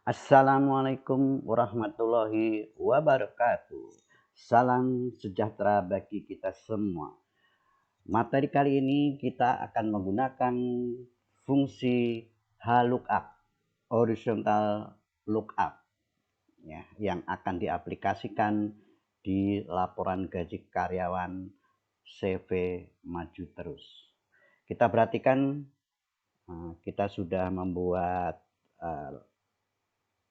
Assalamualaikum warahmatullahi wabarakatuh. Salam sejahtera bagi kita semua. Materi kali ini kita akan menggunakan fungsi HLOOKUP, horizontal lookup, ya, yang akan diaplikasikan di laporan gaji karyawan CV Maju Terus. Kita perhatikan, kita sudah membuat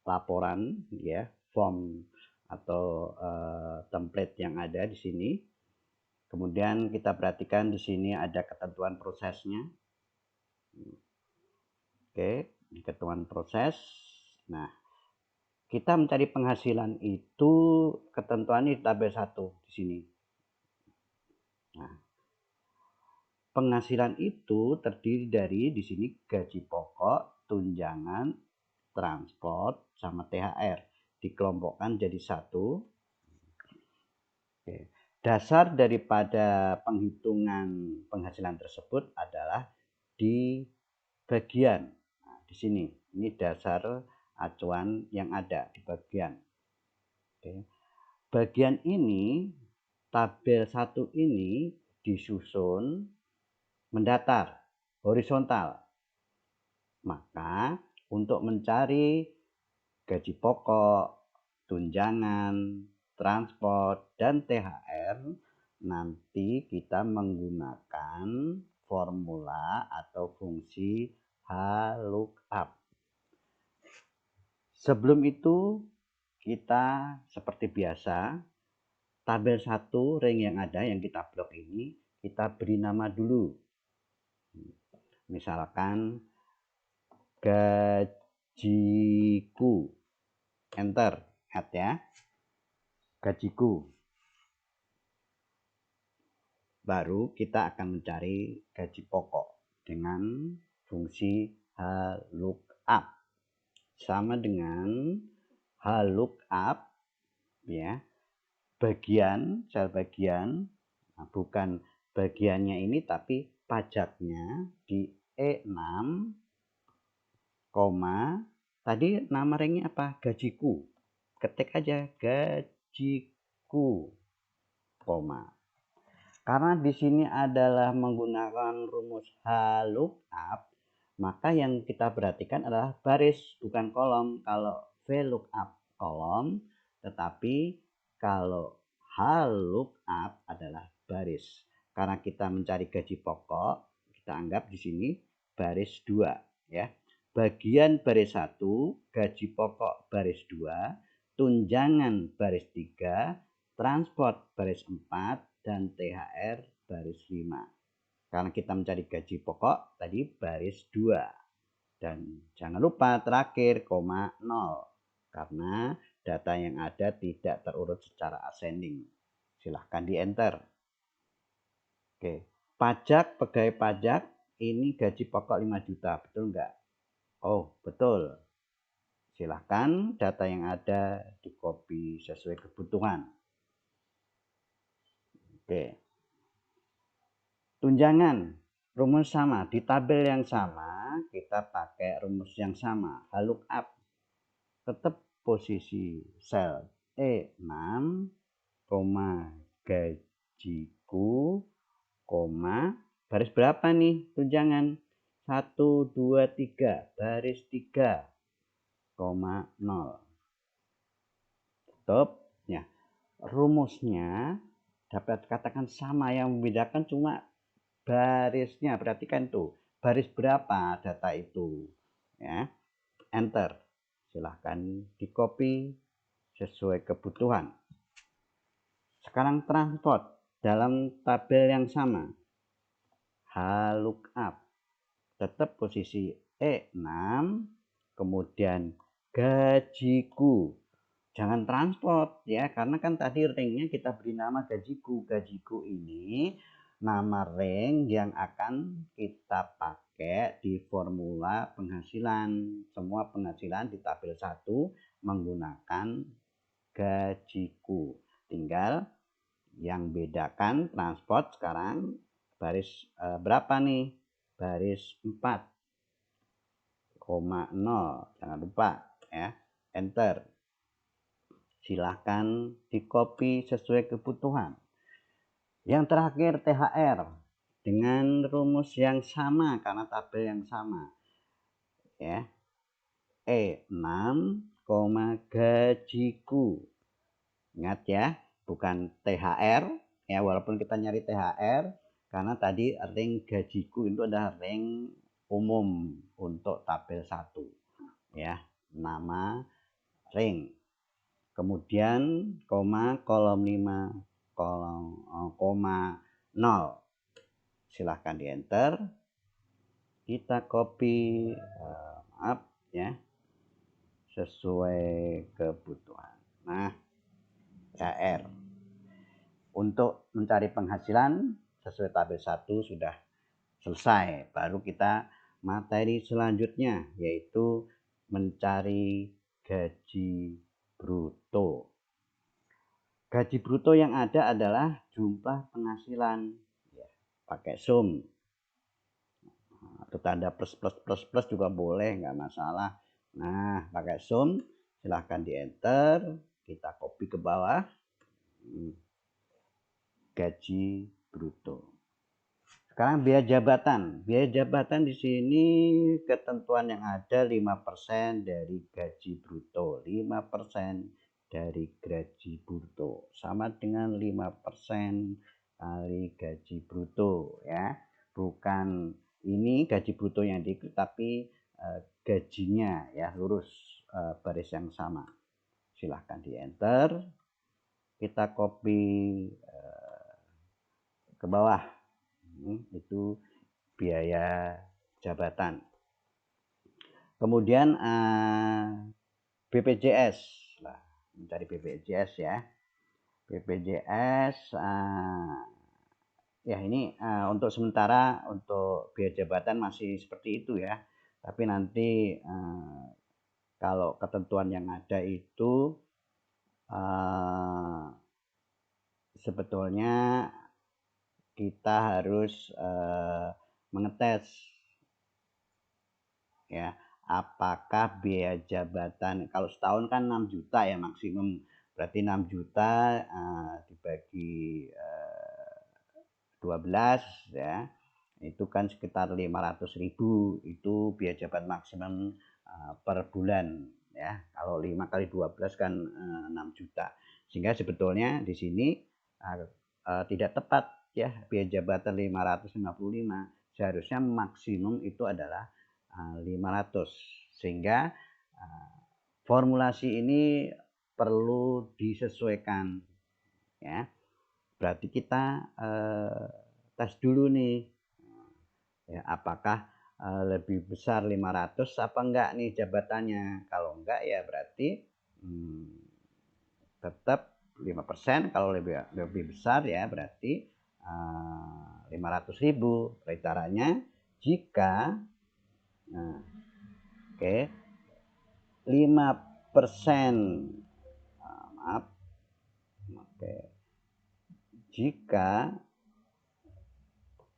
laporan, ya, form atau template yang ada di sini. Kemudian kita perhatikan di sini ada ketentuan prosesnya. Oke, ketentuan proses. Nah, kita mencari penghasilan itu ketentuannya di tabel 1 di sini. Nah, penghasilan itu terdiri dari di sini gaji pokok, tunjangan, transport, sama THR. Dikelompokkan jadi satu. Oke. Dasar daripada penghitungan penghasilan tersebut adalah di bagian. Nah, di sini, ini dasar acuan yang ada di bagian. Oke. Bagian ini, tabel 1 ini disusun mendatar, horizontal. Maka untuk mencari gaji pokok, tunjangan, transport, dan THR, nanti kita menggunakan formula atau fungsi HLOOKUP. Sebelum itu, kita seperti biasa, tabel 1 ring yang ada yang kita blok ini, kita beri nama dulu. Misalkan gajiku, enter, add ya, gajiku. Baru kita akan mencari gaji pokok dengan fungsi HLOOKUP. Sama dengan HLOOKUP, ya, bagian, sel bagian, nah, bukan bagiannya ini tapi pajaknya di E6, tadi nama ringnya apa? Gajiku. Ketik aja gajiku, koma. Karena di sini adalah menggunakan rumus HLOOKUP, maka yang kita perhatikan adalah baris bukan kolom. Kalau VLOOKUP kolom, tetapi kalau HLOOKUP adalah baris. Karena kita mencari gaji pokok, kita anggap di sini baris 2, ya. Bagian baris 1, gaji pokok baris 2, tunjangan baris 3, transport baris 4, dan THR baris 5. Karena kita mencari gaji pokok tadi baris 2. Dan jangan lupa terakhir koma 0. Karena data yang ada tidak terurut secara ascending. Silahkan di enter. Oke, pajak, pegawai pajak, ini gaji pokok 5 juta, betul enggak? Oh, betul. Silahkan data yang ada di copy sesuai kebutuhan. Oke. Tunjangan, rumus sama. Di tabel yang sama, kita pakai rumus yang sama. HLOOKUP. Tetap posisi sel E6, gajiku, baris berapa nih tunjangan? 1, 2, 3, baris 3, 0. Tutup. Ya. Rumusnya dapat katakan sama, yang membedakan cuma barisnya. Perhatikan tuh, baris berapa data itu, ya. Enter. Silahkan di copy sesuai kebutuhan. Sekarang transport dalam tabel yang sama, HLOOKUP, tetap posisi E6, kemudian gajiku. Jangan transport, ya, karena kan tadi ringnya kita beri nama gajiku. Gajiku ini nama ring yang akan kita pakai di formula penghasilan. Semua penghasilan di tabel 1 menggunakan gajiku. Tinggal yang bedakan transport sekarang baris berapa nih? Baris 4, 0. Jangan lupa. ya, enter. Silahkan di copy sesuai kebutuhan. Yang terakhir THR dengan rumus yang sama karena tabel yang sama, ya. 6, gajiku. Ingat ya, bukan THR ya, walaupun kita nyari THR karena tadi ring gajiku itu adalah ring umum untuk tabel 1 ya, nama ring. Kemudian kolom 5 koma 0. Silahkan di enter. Kita copy ya sesuai kebutuhan. Nah, THR untuk mencari penghasilan sesuai tabel 1 sudah selesai. Baru kita materi selanjutnya yaitu mencari gaji bruto. Gaji bruto yang ada adalah jumlah penghasilan ya, pakai sum atau tanda plus juga boleh, nggak masalah. Nah, pakai sum, silahkan di enter, kita copy ke bawah. Gaji bruto. Sekarang biaya jabatan. Biaya jabatan di sini ketentuan yang ada 5% dari gaji bruto. 5% dari gaji bruto sama dengan 5% kali gaji bruto ya. Bukan ini gaji bruto yang diikut tapi gajinya ya, lurus baris yang sama. Silahkan di enter. Kita copy ke bawah. Itu biaya jabatan. Kemudian BPJS. Nah, mencari BPJS ya. BPJS ya ini untuk sementara untuk biaya jabatan masih seperti itu ya. Tapi nanti kalau ketentuan yang ada itu sebetulnya kita harus mengetes ya, apakah biaya jabatan kalau setahun kan 6 juta ya maksimum, berarti 6 juta dibagi 12 ya, itu kan sekitar 500.000, itu biaya jabatan maksimum per bulan ya. Kalau 5 kali 12 kan 6 juta, sehingga sebetulnya di sini tidak tepat ya, biaya jabatan 555, seharusnya maksimum itu adalah 500, sehingga formulasi ini perlu disesuaikan ya. Berarti kita tes dulu nih ya, apakah lebih besar 500 apa enggak nih jabatannya. Kalau enggak ya berarti tetap 5%, kalau lebih besar ya berarti 500.000. Caranya jika 5% maaf, jika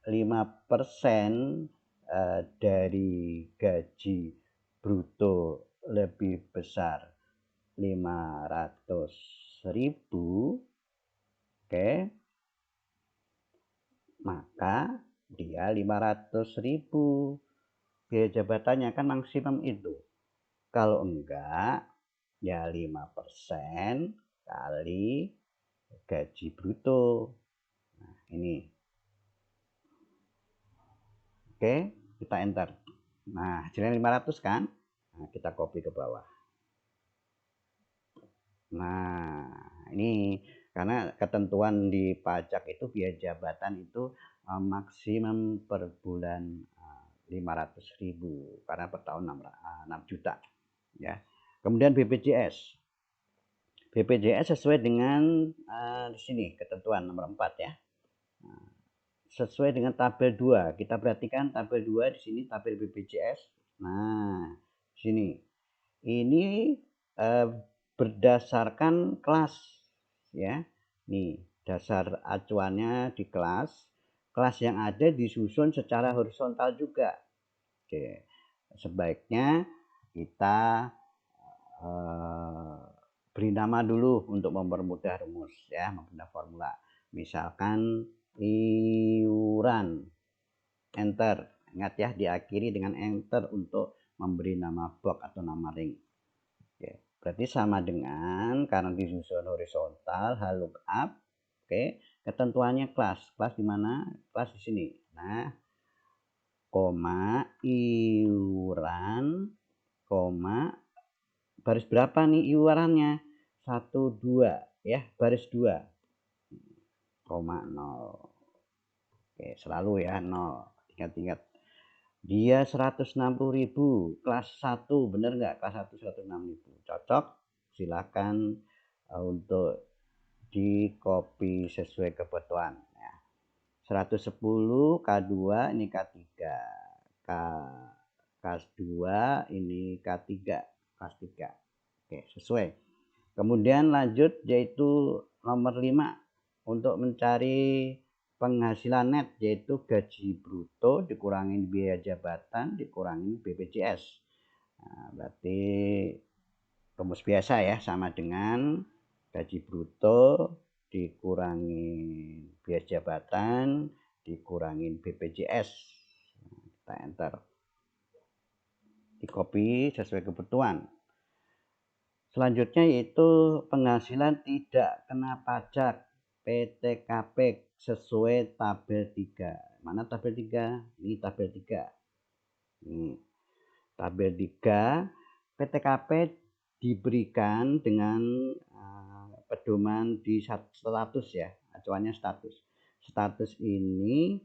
5% dari gaji bruto lebih besar 500.000, maka dia 500.000 biaya jabatannya kan maksimum itu. Kalau enggak ya 5% kali gaji bruto. Nah, ini. Kita enter. Nah, hasilnya 500 kan? Nah, kita copy ke bawah. Nah, ini karena ketentuan di pajak itu biaya jabatan itu maksimum per bulan 500.000 karena per tahun 6 juta ya. Kemudian BPJS. BPJS sesuai dengan di sini ketentuan nomor 4 ya. Sesuai dengan tabel 2. Kita perhatikan tabel 2 di sini, tabel BPJS. Nah, sini. Ini berdasarkan kelas ya. Nih, dasar acuannya di kelas. Kelas yang ada disusun secara horizontal juga. Oke. Sebaiknya kita beri nama dulu untuk mempermudah rumus ya, mempermudah formula. Misalkan iuran, enter. Ingat ya, diakhiri dengan enter untuk memberi nama box atau nama ring. Oke, berarti sama dengan karena disusun horizontal H lookup. Oke, ketentuannya kelas di mana? Kelas di sini. Nah, koma iuran, koma baris berapa nih iurannya? 1 2 ya, baris 2, koma 0. Oke, selalu ya 0. Ingat-ingat. Dia 160.000, kelas 1, bener nggak? Kelas 1 160.000. Cocok? Silakan untuk di copy sesuai kebutuhan ya. 110 K2 ini K3, K2 ini K3, kelas 3. Oke, sesuai. Kemudian lanjut yaitu nomor 5 untuk mencari penghasilan net, yaitu gaji bruto dikurangin biaya jabatan dikurangin BPJS. Nah, berarti rumus biasa ya, sama dengan gaji bruto dikurangin biaya jabatan dikurangin BPJS. Kita enter, di copy sesuai kebutuhan. Selanjutnya yaitu penghasilan tidak kena pajak PTKP sesuai tabel 3. Mana tabel 3? Ini tabel 3. Ini tabel 3. PTKP diberikan dengan pedoman di status ya, acuannya status. Status ini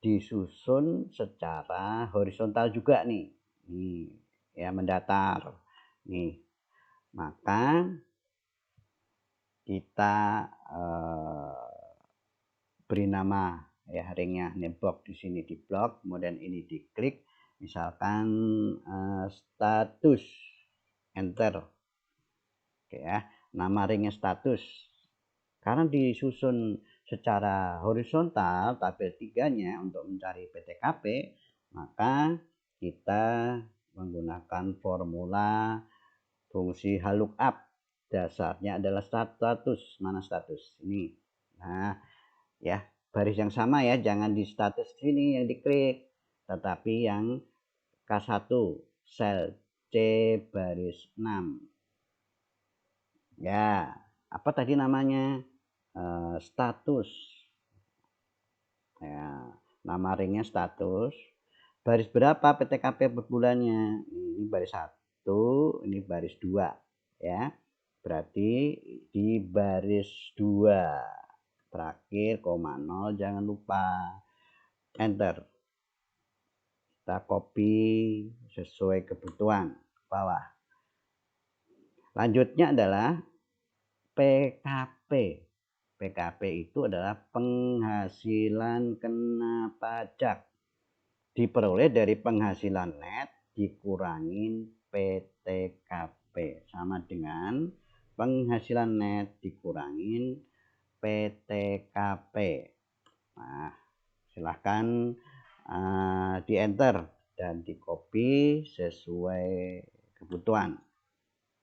disusun secara horizontal juga nih. Nih ya, mendatar. Nih. Maka kita beri nama ya ringnya, ini box di sini di blok, kemudian ini diklik, misalkan status, enter. Oke ya, nama ringnya status. Karena disusun secara horizontal tabel 3-nya untuk mencari PTKP, maka kita menggunakan formula fungsi H lookup. Dasarnya adalah status. Mana status? Ini. Nah, ya, baris yang sama ya, jangan di status sini yang diklik, tetapi yang K1 sel C baris 6. Ya, apa tadi namanya? Status. Ya, nama ringnya status. Baris berapa PTKP per bulannya? Ini baris 1, ini baris 2 ya. Berarti di baris 2 terakhir koma 0, jangan lupa enter. Kita copy sesuai kebutuhan bawah. Lanjutnya adalah PKP. PKP itu adalah penghasilan kena pajak, diperoleh dari penghasilan net dikurangin PTKP, sama dengan penghasilan net dikurangin PTKP. Nah, silahkan di enter dan di copy sesuai kebutuhan.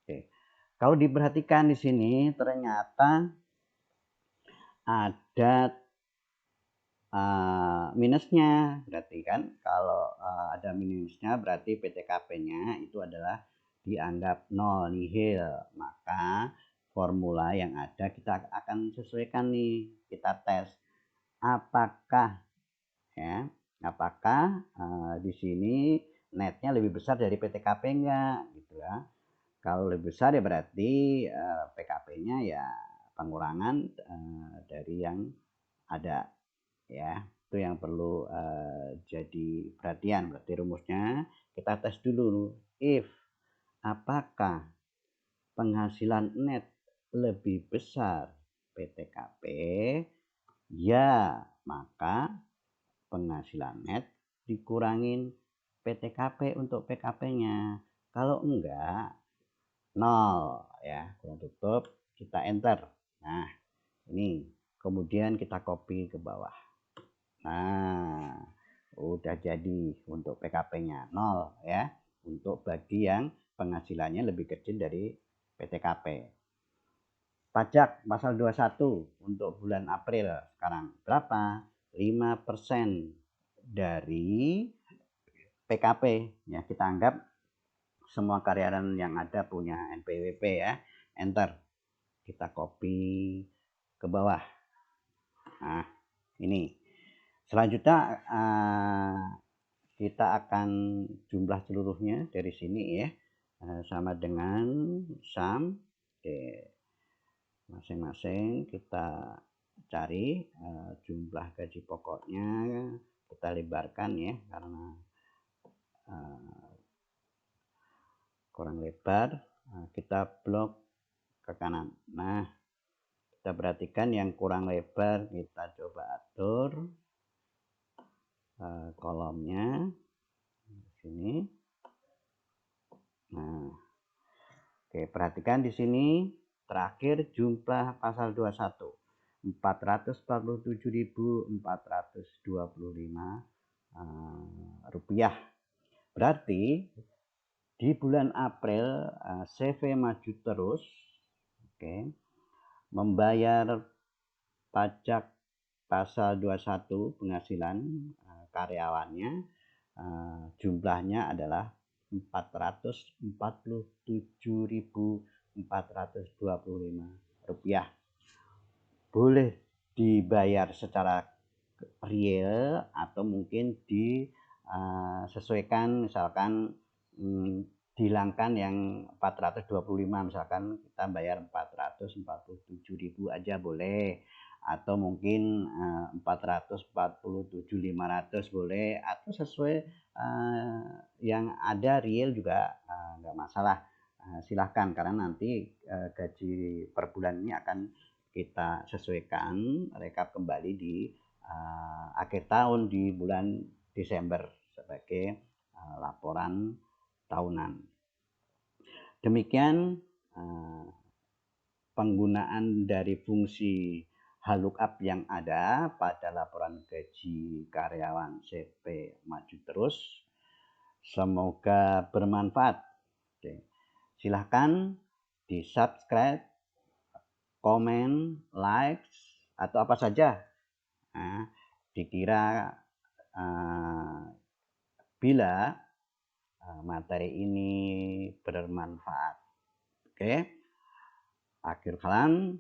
Oke. Kalau diperhatikan di sini ternyata ada minusnya, berarti kan kalau ada minusnya berarti PTKP-nya itu adalah dianggap nol, nihil. Maka formula yang ada kita akan sesuaikan nih, kita tes apakah ya, apakah di sini netnya lebih besar dari PTKP enggak gitu ya. Kalau lebih besar ya berarti PKP-nya ya pengurangan dari yang ada ya. Itu yang perlu jadi perhatian. Berarti rumusnya kita tes dulu, if apakah penghasilan net lebih besar PTKP, ya maka penghasilan net dikurangin PTKP untuk PKP-nya. Kalau enggak, nol ya, kurang tutup, kita enter. Nah, ini kemudian kita copy ke bawah. Nah, udah jadi untuk PKP-nya 0 ya, untuk bagi yang penghasilannya lebih kecil dari PTKP. Pajak pasal 21 untuk bulan April sekarang berapa? 5% dari PKP. Ya, kita anggap semua karyawan yang ada punya NPWP ya. Enter. Kita copy ke bawah. Nah, ini. Selanjutnya kita akan jumlah seluruhnya dari sini ya. Sama dengan sum. Oke. Masing-masing kita cari jumlah gaji pokoknya, kita lebarkan ya karena kurang lebar. Kita blok ke kanan. Nah, kita perhatikan yang kurang lebar kita coba atur kolomnya di sini. Nah, oke, perhatikan di sini terakhir jumlah pasal 21 447.425 rupiah. Berarti di bulan April CV Maju Terus membayar pajak pasal 21 penghasilan karyawannya jumlahnya adalah 447.425 rupiah. Boleh dibayar secara real atau mungkin disesuaikan, misalkan dihilangkan yang 425, misalkan kita bayar 447.000 aja boleh, atau mungkin 447.500 boleh, atau sesuai yang ada real juga nggak masalah. Silahkan, karena nanti gaji per bulan ini akan kita sesuaikan rekap kembali di akhir tahun di bulan Desember sebagai laporan tahunan. Demikian penggunaan dari fungsi HLOOKUP yang ada pada laporan gaji karyawan CV Maju Terus. Semoga bermanfaat. Oke. Silahkan di subscribe, komen, like, atau apa saja dikira bila materi ini bermanfaat. Oke. Akhir kalam,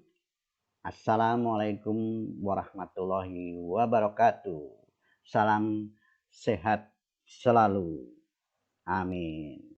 assalamualaikum warahmatullahi wabarakatuh. Salam sehat selalu. Amin.